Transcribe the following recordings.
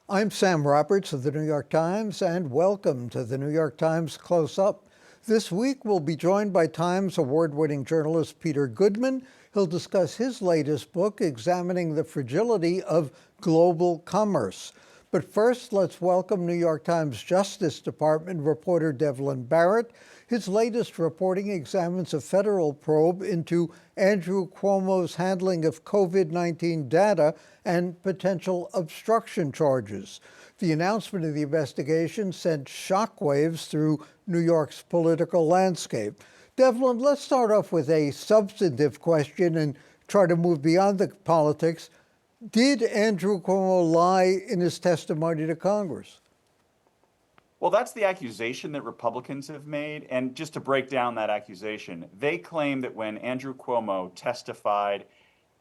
I'm Sam Roberts of the New York Times, and welcome to the New York Times Close-Up. This week, we'll be joined by Times award-winning journalist Peter Goodman. He'll discuss his latest book, examining the fragility of global commerce. But first, let's welcome New York Times Justice Department reporter Devlin Barrett. His latest reporting examines a federal probe into Andrew Cuomo's handling of COVID-19 data and potential obstruction charges. The announcement of the investigation sent shockwaves through New York's political landscape. Devlin, let's start off with a substantive question and try to move beyond the politics. Did Andrew Cuomo lie in his testimony to Congress? Well, that's the accusation that Republicans have made. And just to break down that accusation, they claim that when Andrew Cuomo testified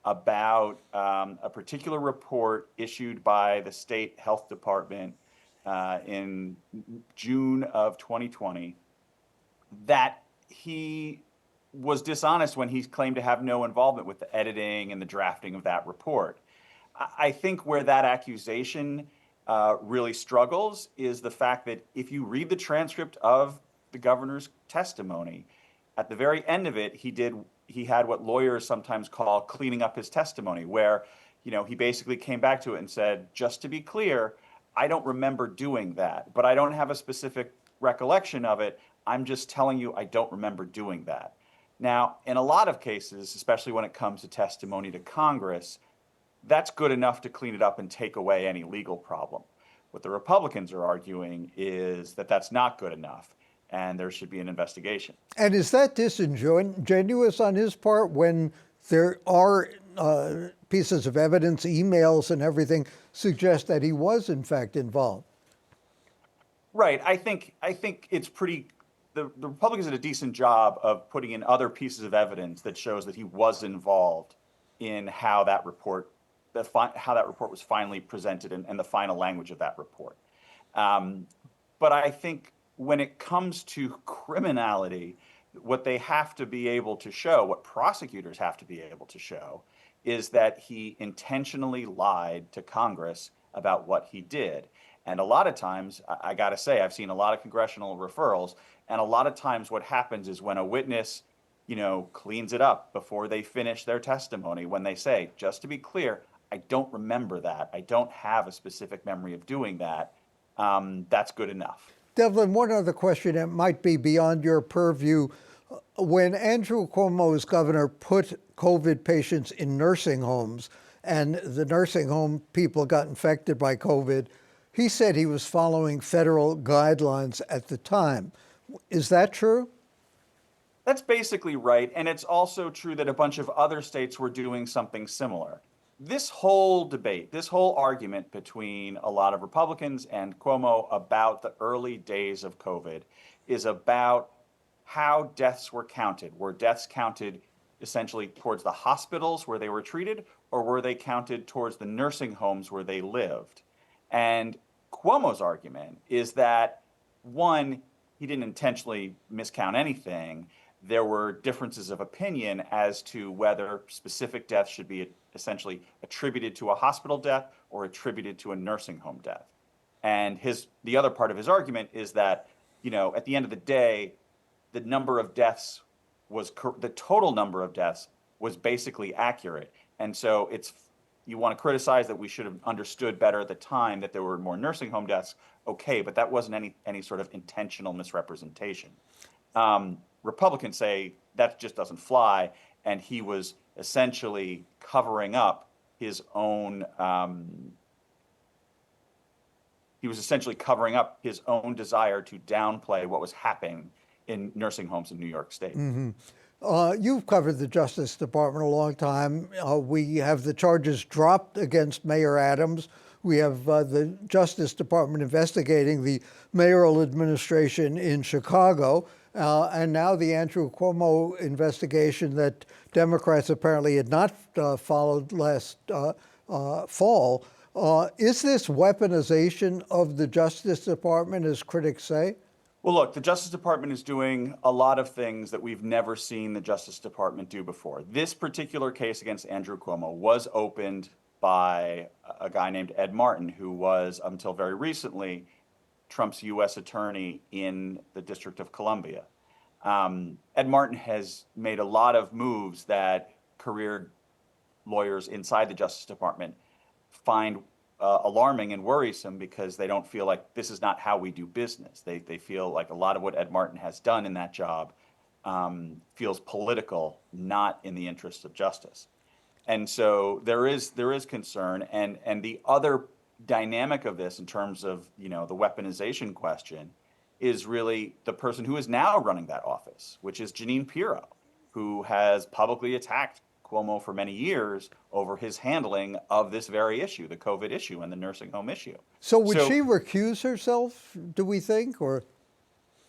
about a particular report issued by the state health department in June of 2020, that he was dishonest when he claimed to have no involvement with the editing and the drafting of that report. I think where that accusation really struggles is the fact that if you read the transcript of the governor's testimony, at the very end of it, he had what lawyers sometimes call cleaning up his testimony, where he basically came back to it and said, just to be clear, I don't remember doing that, but I don't have a specific recollection of it. I'm just telling you I don't remember doing that. Now, in a lot of cases, especially when it comes to testimony to Congress, that's good enough to clean it up and take away any legal problem. What the Republicans are arguing is that that's not good enough, and there should be an investigation. And is that disingenuous on his part when there are pieces of evidence, emails and everything, suggest that he was in fact involved? Right. I think it's pretty. The Republicans did a decent job of putting in other pieces of evidence that shows that he was involved in how that report was finally presented and the final language of that report. But I think when it comes to criminality, what they have to be able to show, what prosecutors have to be able to show, is that he intentionally lied to Congress about what he did. And a lot of times, I got to say, I've seen a lot of congressional referrals, and a lot of times what happens is when a witness cleans it up before they finish their testimony, when they say, just to be clear, I don't remember that, I don't have a specific memory of doing that, that's good enough. Devlin, one other question that might be beyond your purview. When Andrew Cuomo as governor put COVID patients in nursing homes and the nursing home people got infected by COVID, he said he was following federal guidelines at the time. Is that true? That's basically right. And it's also true that a bunch of other states were doing something similar. This whole debate, this whole argument between a lot of Republicans and Cuomo about the early days of COVID is about how deaths were counted. Were deaths counted essentially towards the hospitals where they were treated, or were they counted towards the nursing homes where they lived? And Cuomo's argument is that, one, he didn't intentionally miscount anything. There were differences of opinion as to whether specific deaths should be essentially attributed to a hospital death or attributed to a nursing home death. And the other part of his argument is that, at the end of the day, the total number of deaths was basically accurate. And so you want to criticize that we should have understood better at the time that there were more nursing home deaths. Okay, but that wasn't any sort of intentional misrepresentation. Republicans say that just doesn't fly, and he was essentially covering up his own. He was essentially covering up his own desire to downplay what was happening in nursing homes in New York State. Mm-hmm. You've covered the Justice Department a long time. We have the charges dropped against Mayor Adams. We have the Justice Department investigating the mayoral administration in Chicago. And now the Andrew Cuomo investigation that Democrats apparently had not followed last fall. Is this weaponization of the Justice Department, as critics say? Well, look, the Justice Department is doing a lot of things that we've never seen the Justice Department do before. This particular case against Andrew Cuomo was opened by a guy named Ed Martin, who was, until very recently, Trump's U.S. attorney in the District of Columbia. Ed Martin has made a lot of moves that career lawyers inside the Justice Department find alarming and worrisome, because they don't feel like this is not how we do business. They feel like a lot of what Ed Martin has done in that job feels political, not in the interests of justice. And so there is concern, and the other dynamic of this, in terms of the weaponization question, is really the person who is now running that office, which is Jeanine Pirro, who has publicly attacked Cuomo for many years over his handling of this very issue, the COVID issue and the nursing home issue. So would she recuse herself, do we think, or?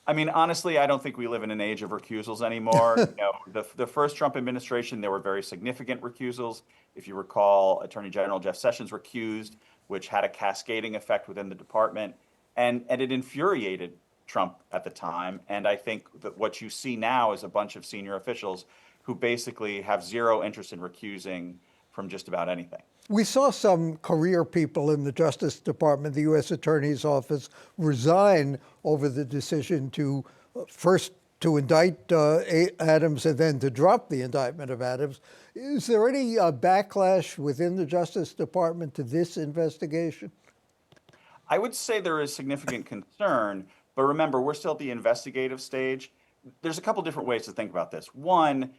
I mean, honestly, I don't think we live in an age of recusals anymore. The first Trump administration, there were very significant recusals. If you recall, Attorney General Jeff Sessions recused, which had a cascading effect within the department, and it infuriated Trump at the time. And I think that what you see now is a bunch of senior officials who basically have zero interest in recusing from just about anything. We saw some career people in the Justice Department, the U.S. Attorney's Office, resign over the decision to first to indict Adams and then to drop the indictment of Adams. Is there any backlash within the Justice Department to this investigation? I would say there is significant concern, but remember, we're still at the investigative stage. There's a couple different ways to think about this. One,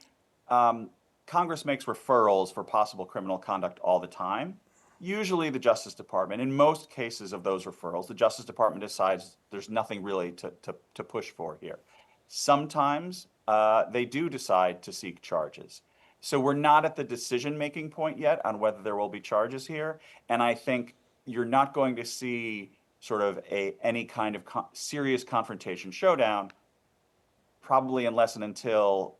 Congress makes referrals for possible criminal conduct all the time. Usually the Justice Department, in most cases of those referrals, the Justice Department decides there's nothing really to push for here. Sometimes they do decide to seek charges. So we're not at the decision-making point yet on whether there will be charges here. And I think you're not going to see sort of any kind of serious confrontation showdown, probably unless and until,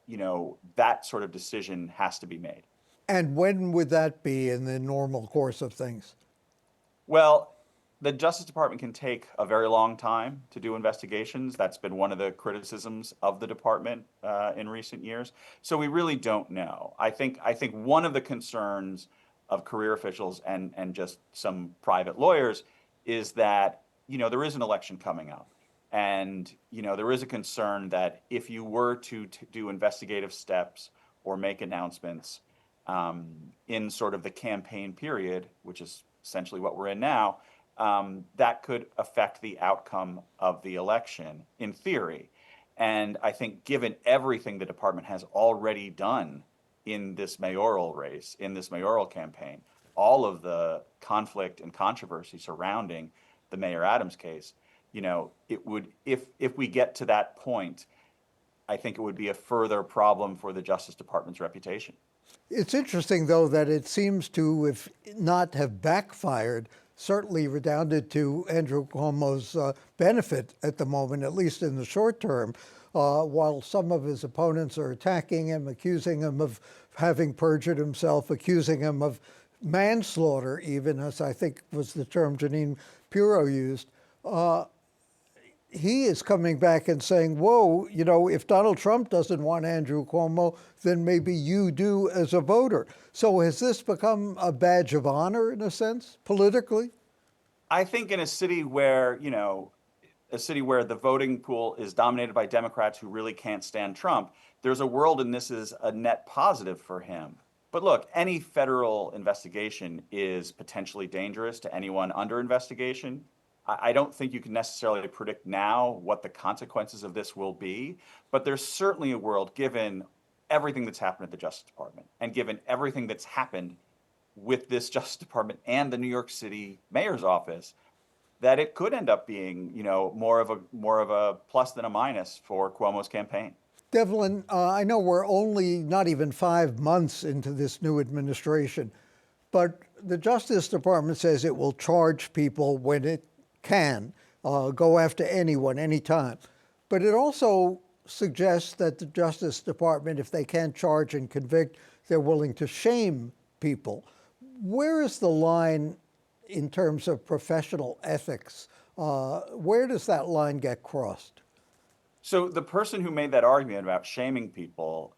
that sort of decision has to be made. And when would that be in the normal course of things? Well, the Justice Department can take a very long time to do investigations. That's been one of the criticisms of the department in recent years. So we really don't know. I think one of the concerns of career officials and just some private lawyers is that, there is an election coming up. And, there is a concern that if you were to do investigative steps or make announcements in sort of the campaign period, which is essentially what we're in now, that could affect the outcome of the election, in theory. And I think given everything the department has already done in this mayoral race, in this mayoral campaign, all of the conflict and controversy surrounding the Mayor Adams case, it would, if we get to that point, I think it would be a further problem for the Justice Department's reputation. It's interesting, though, that it seems to, if not have backfired, certainly redounded to Andrew Cuomo's benefit at the moment, at least in the short term, while some of his opponents are attacking him, accusing him of having perjured himself, accusing him of manslaughter, even, as I think was the term Jeanine Pirro used. He is coming back and saying, whoa, if Donald Trump doesn't want Andrew Cuomo, then maybe you do as a voter. So has this become a badge of honor, in a sense, politically? I think in a city where, the voting pool is dominated by Democrats who really can't stand Trump, there's a world in this is a net positive for him. But look, any federal investigation is potentially dangerous to anyone under investigation. I don't think you can necessarily predict now what the consequences of this will be, but there's certainly a world, given everything that's happened at the Justice Department and given everything that's happened with this Justice Department and the New York City mayor's office, that it could end up being, more of a plus than a minus for Cuomo's campaign. Devlin, I know we're only not even 5 months into this new administration, but the Justice Department says it will charge people when it can go after anyone, anytime. But it also suggests that the Justice Department, if they can't charge and convict, they're willing to shame people. Where is the line in terms of professional ethics? Where does that line get crossed? So the person who made that argument about shaming people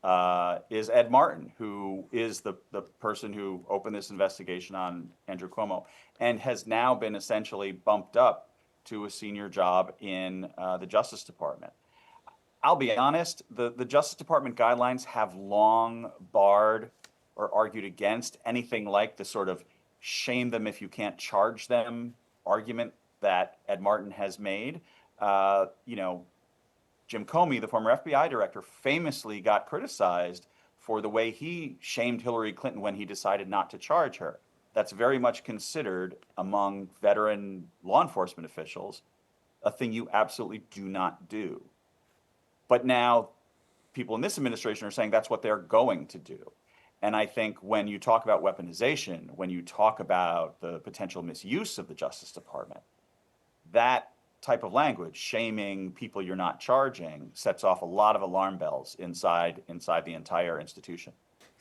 is Ed Martin, who is the person who opened this investigation on Andrew Cuomo and has now been essentially bumped up to a senior job in the Justice Department. I'll be honest, the Justice Department guidelines have long barred or argued against anything like the sort of shame them if you can't charge them argument that Ed Martin has made. You know, Jim Comey, the former FBI director, famously got criticized for the way he shamed Hillary Clinton when he decided not to charge her. That's very much considered among veteran law enforcement officials a thing you absolutely do not do. But now people in this administration are saying that's what they're going to do. And I think when you talk about weaponization, when you talk about the potential misuse of the Justice Department, that type of language, shaming people you're not charging, sets off a lot of alarm bells inside the entire institution.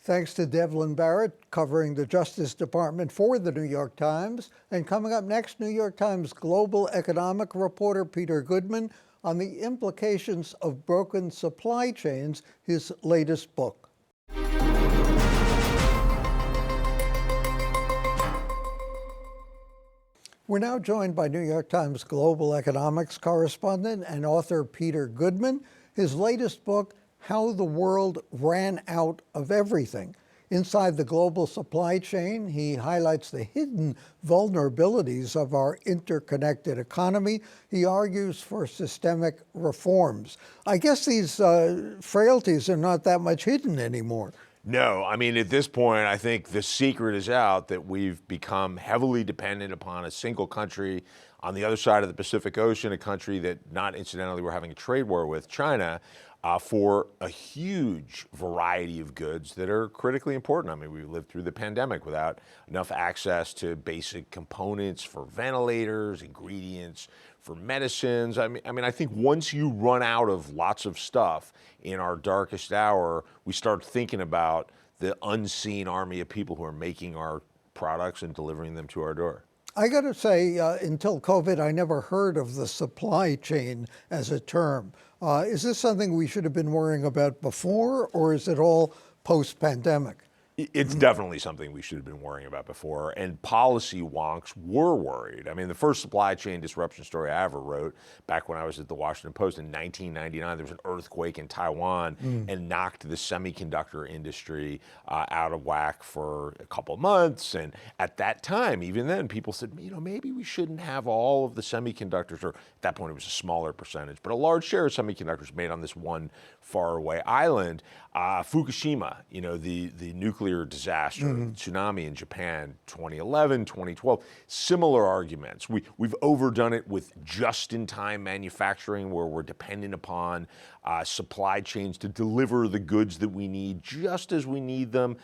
Thanks to Devlin Barrett covering the Justice Department for the New York Times. And coming up next, New York Times global economic reporter Peter Goodman on the implications of broken supply chains, his latest book. We're now joined by New York Times global economics correspondent and author Peter Goodman. His latest book, How the World Ran Out of Everything. Inside the global supply chain, he highlights the hidden vulnerabilities of our interconnected economy. He argues for systemic reforms. I guess these frailties are not that much hidden anymore. No, I mean, at this point, I think the secret is out that we've become heavily dependent upon a single country on the other side of the Pacific Ocean, a country that, not incidentally, we're having a trade war with, China, for a huge variety of goods that are critically important. I mean, we lived through the pandemic without enough access to basic components for ventilators, ingredients for medicines. I mean, I think once you run out of lots of stuff in our darkest hour, we start thinking about the unseen army of people who are making our products and delivering them to our door. I got to say, until COVID, I never heard of the supply chain as a term. Is this something we should have been worrying about before, or is it all post-pandemic? It's definitely something we should have been worrying about before, and policy wonks were worried. I mean, the first supply chain disruption story I ever wrote, back when I was at the Washington Post in 1999, there was an earthquake in Taiwan and knocked the semiconductor industry out of whack for a couple of months. And at that time, even then, people said, you know, maybe we shouldn't have all of the semiconductors, or at that point it was a smaller percentage, but a large share of semiconductors made on this one faraway island. Fukushima, you know, the nuclear disaster, tsunami in Japan, 2011, 2012, similar arguments. We've overdone it with just-in-time manufacturing, where we're dependent upon supply chains to deliver the goods that we need just as we need them.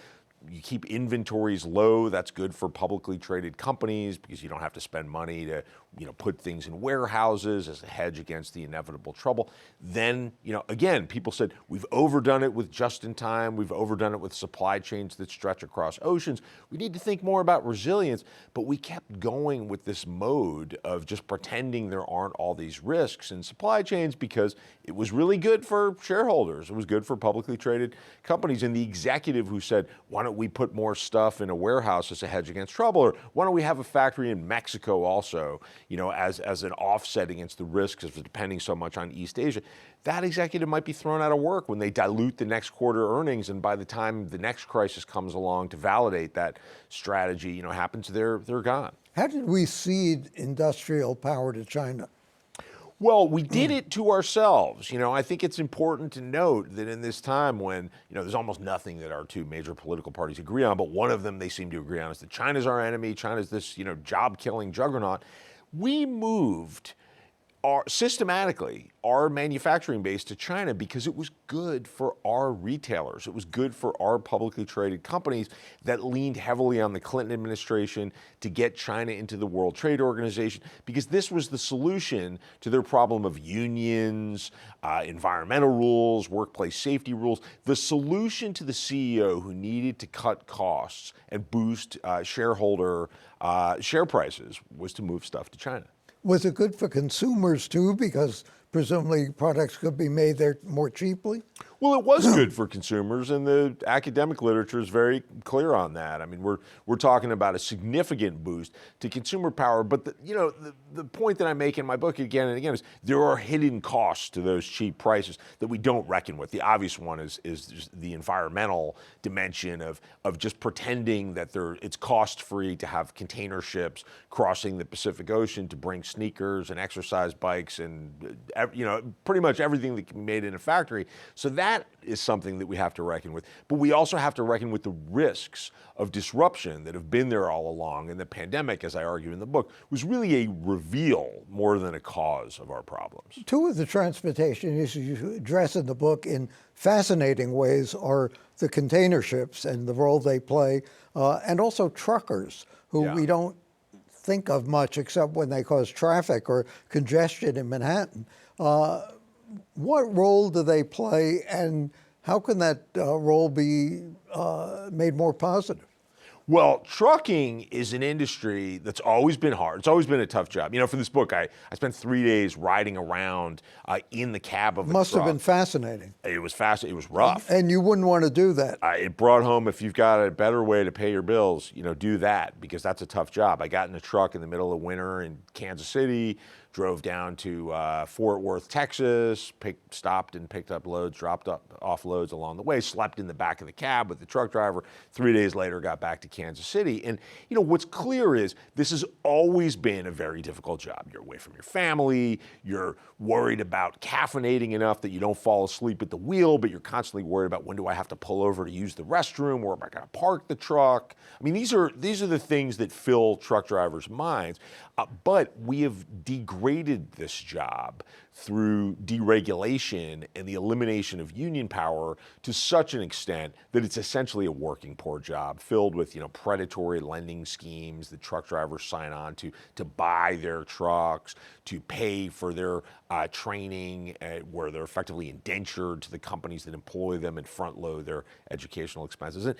You keep inventories low. That's good for publicly traded companies because you don't have to spend money to, you know, put things in warehouses as a hedge against the inevitable trouble. Then, you know, again, people said we've overdone it with just in time. We've overdone it with supply chains that stretch across oceans. We need to think more about resilience. But we kept going with this mode of just pretending there aren't all these risks in supply chains because it was really good for shareholders. It was good for publicly traded companies. And the executive who said, why don't we put more stuff in a warehouse as a hedge against trouble? Or why don't we have a factory in Mexico also, you know, as an offset against the risks of depending so much on East Asia? That executive might be thrown out of work when they dilute the next quarter earnings, and by the time the next crisis comes along to validate that strategy, you know, happens, they're gone. How did we cede industrial power to China? Well, we did it to ourselves. You know, I think it's important to note that in this time when, you know, there's almost nothing that our two major political parties agree on, but one of them they seem to agree on is that China's our enemy, China's this, you know, job-killing juggernaut. We moved systematically our manufacturing base to China because it was good for our retailers. It was good for our publicly traded companies that leaned heavily on the Clinton administration to get China into the World Trade Organization, because this was the solution to their problem of unions, environmental rules, workplace safety rules. The solution to the CEO who needed to cut costs and boost shareholder share prices was to move stuff to China. Was it good for consumers too? Because presumably products could be made there more cheaply? Well, it was good for consumers, and the academic literature is very clear on that. I mean, we're talking about a significant boost to consumer power. But the point that I make in my book again and again is there are hidden costs to those cheap prices that we don't reckon with. The obvious one is just the environmental dimension of just pretending that it's cost free to have container ships crossing the Pacific Ocean to bring sneakers and exercise bikes and pretty much everything that can be made in a factory. So that is something that we have to reckon with. But we also have to reckon with the risks of disruption that have been there all along. And the pandemic, as I argue in the book, was really a reveal more than a cause of our problems. Two of the transportation issues you address in the book in fascinating ways are the container ships and the role they play, and also truckers, who we don't think of much except when they cause traffic or congestion in Manhattan. What role do they play, and how can that role be made more positive? Well, trucking is an industry that's always been hard. It's always been a tough job. For this book, I spent 3 days riding around in the cab of a truck. Must have been fascinating. It was fast. It was rough. And you wouldn't want to do that. It brought home, if you've got a better way to pay your bills, do that, because that's a tough job. I got in a truck in the middle of winter in Kansas City, drove down to Fort Worth, Texas, stopped and picked up loads, dropped off loads along the way, slept in the back of the cab with the truck driver. 3 days later, got back to Kansas City. And what's clear is this has always been a very difficult job. You're away from your family, you're worried about caffeinating enough that you don't fall asleep at the wheel, but you're constantly worried about, when do I have to pull over to use the restroom, where am I going to park the truck? I mean, these are the things that fill truck drivers' minds. But we have degraded this job through deregulation and the elimination of union power to such an extent that it's essentially a working poor job filled with predatory lending schemes that truck drivers sign on to buy their trucks, to pay for their training, where they're effectively indentured to the companies that employ them and front load their educational expenses. And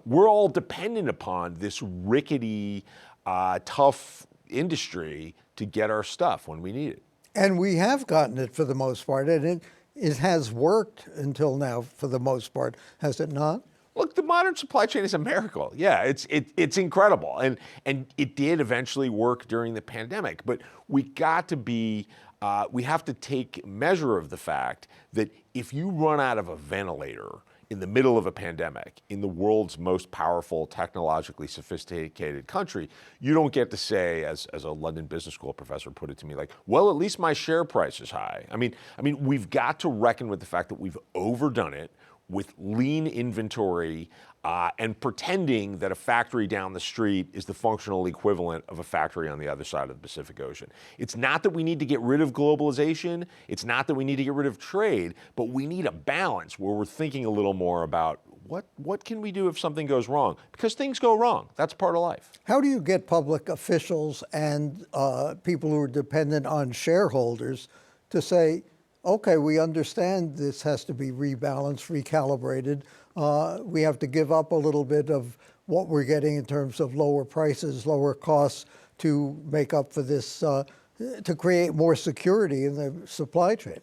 we're all dependent upon this rickety, tough industry to get our stuff when we need it. And we have gotten it for the most part, and it has worked until now for the most part, has it not? Look, the modern supply chain is a miracle. Yeah, it's incredible, and it did eventually work during the pandemic. But we have to take measure of the fact that if you run out of a ventilator in the middle of a pandemic, in the world's most powerful, technologically sophisticated country, you don't get to say, as a London Business School professor put it to me, like, well, at least my share price is high. I mean, we've got to reckon with the fact that we've overdone it with lean inventory and pretending that a factory down the street is the functional equivalent of a factory on the other side of the Pacific Ocean. It's not that we need to get rid of globalization. It's not that we need to get rid of trade, but we need a balance where we're thinking a little more about what can we do if something goes wrong? Because things go wrong. That's part of life. How do you get public officials and people who are dependent on shareholders to say, okay, we understand this has to be rebalanced, recalibrated. We have to give up a little bit of what we're getting in terms of lower prices, lower costs to make up for this, to create more security in the supply chain.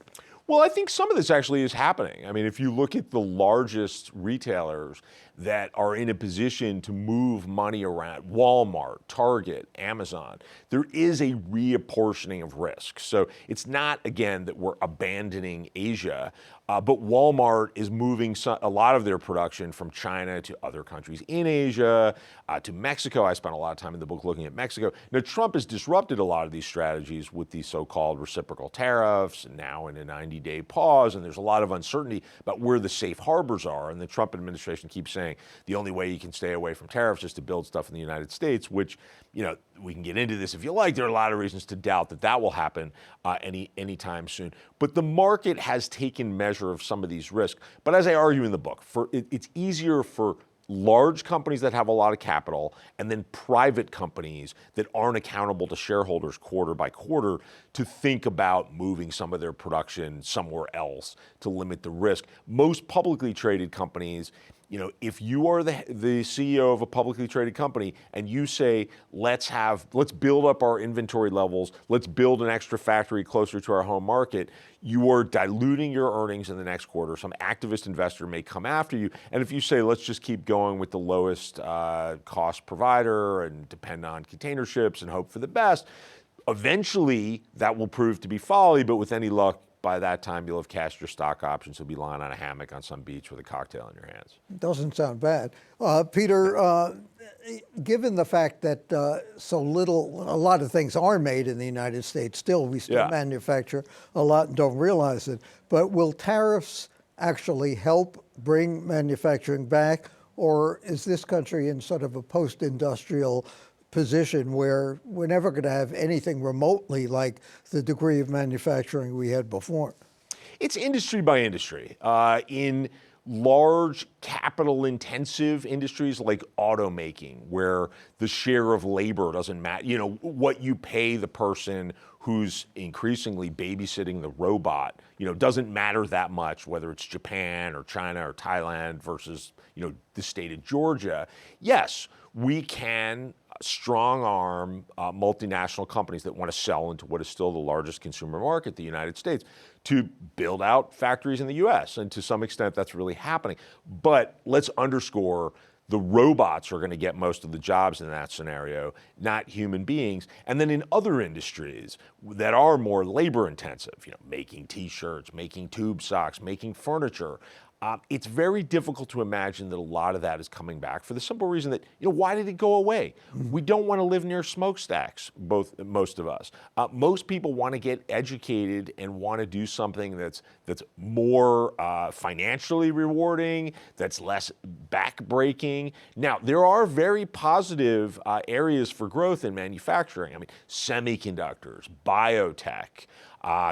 Well, I think some of this actually is happening. I mean, if you look at the largest retailers that are in a position to move money around, Walmart, Target, Amazon, there is a reapportioning of risk. So it's not, again, that we're abandoning Asia, but Walmart is moving a lot of their production from China to other countries in Asia, to Mexico. I spent a lot of time in the book looking at Mexico. Now, Trump has disrupted a lot of these strategies with these so-called reciprocal tariffs, and now in a 90-day pause, and there's a lot of uncertainty about where the safe harbors are. And the Trump administration keeps saying the only way you can stay away from tariffs is to build stuff in the United States, which, we can get into this if you like. There are a lot of reasons to doubt that will happen anytime soon. But the market has taken measure of some of these risks. But as I argue in the book, it's easier for large companies that have a lot of capital and then private companies that aren't accountable to shareholders quarter by quarter to think about moving some of their production somewhere else to limit the risk. Most publicly traded companies, if you are the CEO of a publicly traded company and you say, let's build up our inventory levels, let's build an extra factory closer to our home market, you are diluting your earnings in the next quarter. Some activist investor may come after you. And if you say, let's just keep going with the lowest cost provider and depend on container ships and hope for the best, eventually that will prove to be folly, but with any luck, by that time, you'll have cashed your stock options. You'll be lying on a hammock on some beach with a cocktail in your hands. Doesn't sound bad. Peter, given the fact that a lot of things are made in the United States, still we still manufacture a lot and don't realize it. But will tariffs actually help bring manufacturing back, or is this country in sort of a post-industrial position where we're never going to have anything remotely like the degree of manufacturing we had before? It's industry by industry. In large capital intensive industries like automaking, where the share of labor doesn't matter, what you pay the person who's increasingly babysitting the robot, doesn't matter that much, whether it's Japan or China or Thailand versus, the state of Georgia. Yes, we can strong arm multinational companies that want to sell into what is still the largest consumer market, the United States, to build out factories in the US. And to some extent, that's really happening. But let's underscore, the robots are going to get most of the jobs in that scenario, not human beings. And then in other industries that are more labor intensive, making t-shirts, making tube socks, making furniture, it's very difficult to imagine that a lot of that is coming back for the simple reason that, why did it go away? We don't want to live near smokestacks, most of us. Most people want to get educated and want to do something that's more financially rewarding, that's less backbreaking. Now, there are very positive areas for growth in manufacturing. I mean, semiconductors, biotech,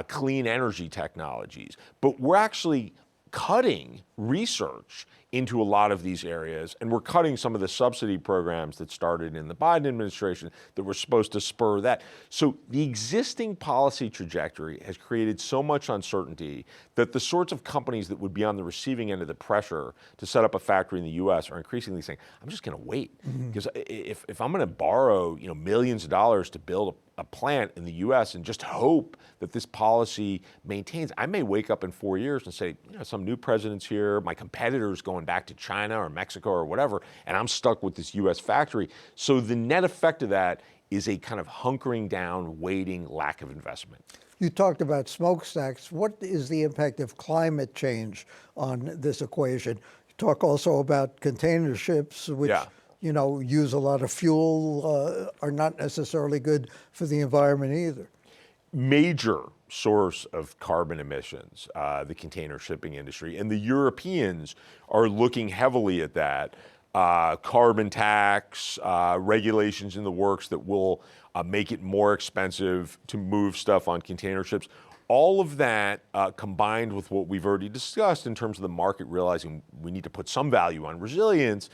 clean energy technologies. But we're actually cutting research into a lot of these areas, and we're cutting some of the subsidy programs that started in the Biden administration that were supposed to spur that. So the existing policy trajectory has created so much uncertainty that the sorts of companies that would be on the receiving end of the pressure to set up a factory in the US are increasingly saying, I'm just going to wait. Because if I'm going to borrow millions of dollars to build a plant in the US and just hope that this policy maintains, I may wake up in 4 years and say, some new president's here, my competitor's going back to China or Mexico or whatever, and I'm stuck with this US factory. So the net effect of that is a kind of hunkering down, waiting, lack of investment. You talked about smokestacks. What is the impact of climate change on this equation? You talk also about container ships, which use a lot of fuel, are not necessarily good for the environment either. Major source of carbon emissions, the container shipping industry. And the Europeans are looking heavily at that. Carbon tax, regulations in the works that will make it more expensive to move stuff on container ships. All of that combined with what we've already discussed in terms of the market realizing we need to put some value on resilience,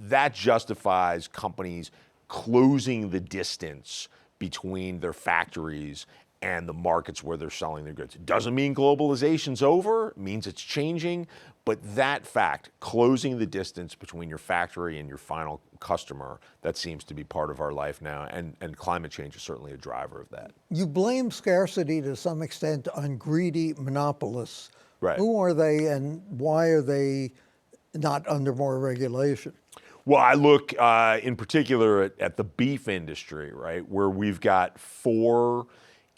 that justifies companies closing the distance between their factories and the markets where they're selling their goods. It doesn't mean globalization's over, it means it's changing, but that fact, closing the distance between your factory and your final customer, that seems to be part of our life now, and climate change is certainly a driver of that. You blame scarcity to some extent on greedy monopolists. Right. Who are they and why are they not under more regulation? Well, I look in particular at the beef industry, right, where we've got 4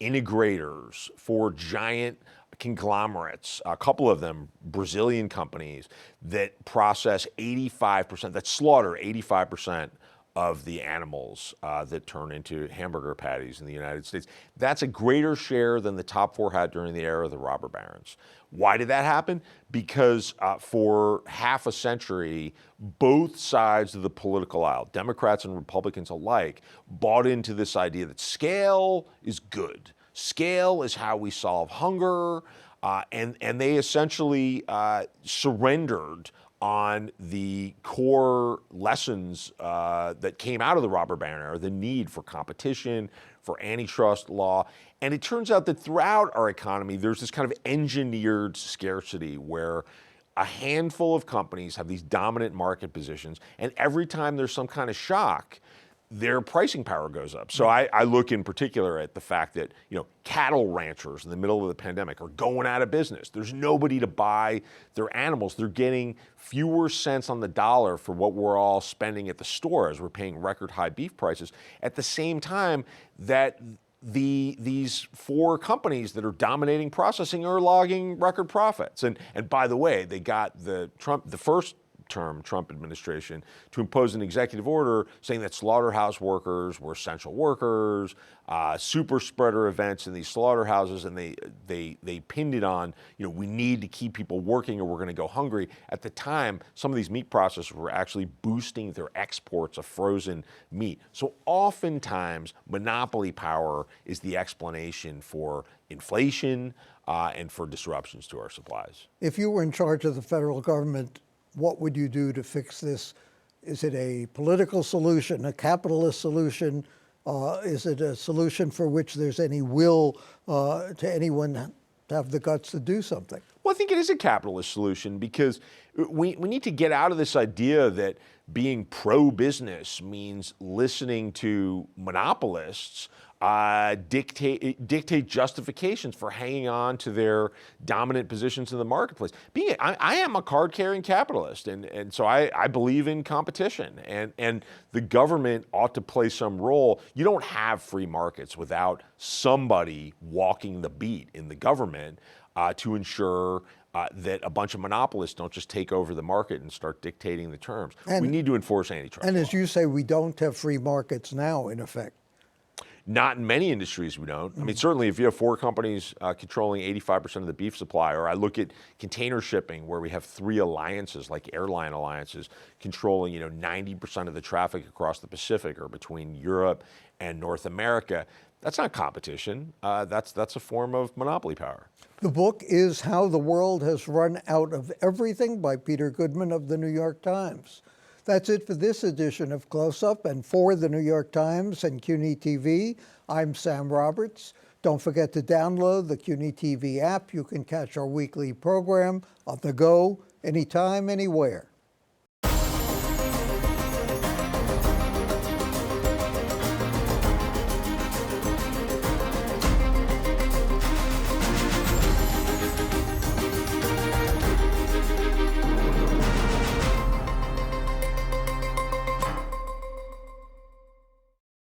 integrators, 4 giant conglomerates, a couple of them Brazilian companies that process 85%, that slaughter 85% of the animals that turn into hamburger patties in the United States. That's a greater share than the top 4 had during the era of the robber barons. Why did that happen? Because for half a century, both sides of the political aisle, Democrats and Republicans alike, bought into this idea that scale is good. Scale is how we solve hunger, and they essentially surrendered on the core lessons that came out of the robber baron era, the need for competition, for antitrust law. And it turns out that throughout our economy, there's this kind of engineered scarcity where a handful of companies have these dominant market positions, and every time there's some kind of shock, their pricing power goes up. So I look in particular at the fact that, cattle ranchers in the middle of the pandemic are going out of business. There's nobody to buy their animals. They're getting fewer cents on the dollar for what we're all spending at the store as we're paying record high beef prices. At the same time that these four companies that are dominating processing are logging record profits. And by the way, they got the first term Trump administration to impose an executive order saying that slaughterhouse workers were essential workers, super spreader events in these slaughterhouses, and they pinned it on, we need to keep people working or we're going to go hungry. At the time, some of these meat processors were actually boosting their exports of frozen meat. So oftentimes, monopoly power is the explanation for inflation and for disruptions to our supplies. If you were in charge of the federal government, what would you do to fix this? Is it a political solution, a capitalist solution? Is it a solution for which there's any will to anyone to have the guts to do something? Well, I think it is a capitalist solution because we need to get out of this idea that being pro-business means listening to monopolists dictate justifications for hanging on to their dominant positions in the marketplace. I am a card-carrying capitalist, and so I believe in competition, and the government ought to play some role. You don't have free markets without somebody walking the beat in the government to ensure that a bunch of monopolists don't just take over the market and start dictating the terms. We need to enforce antitrust And law. as you say, we don't have free markets now, in effect. Not in many industries we don't. I mean, certainly if you have four companies controlling 85% of the beef supply, or I look at container shipping where we have three alliances, like airline alliances, controlling 90% of the traffic across the Pacific or between Europe and North America, that's not competition. That's a form of monopoly power. The book is How the World Has Run Out of Everything by Peter Goodman of the New York Times. That's it for this edition of Close Up, and for the New York Times and CUNY TV, I'm Sam Roberts. Don't forget to download the CUNY TV app. You can catch our weekly program on the go, anytime, anywhere.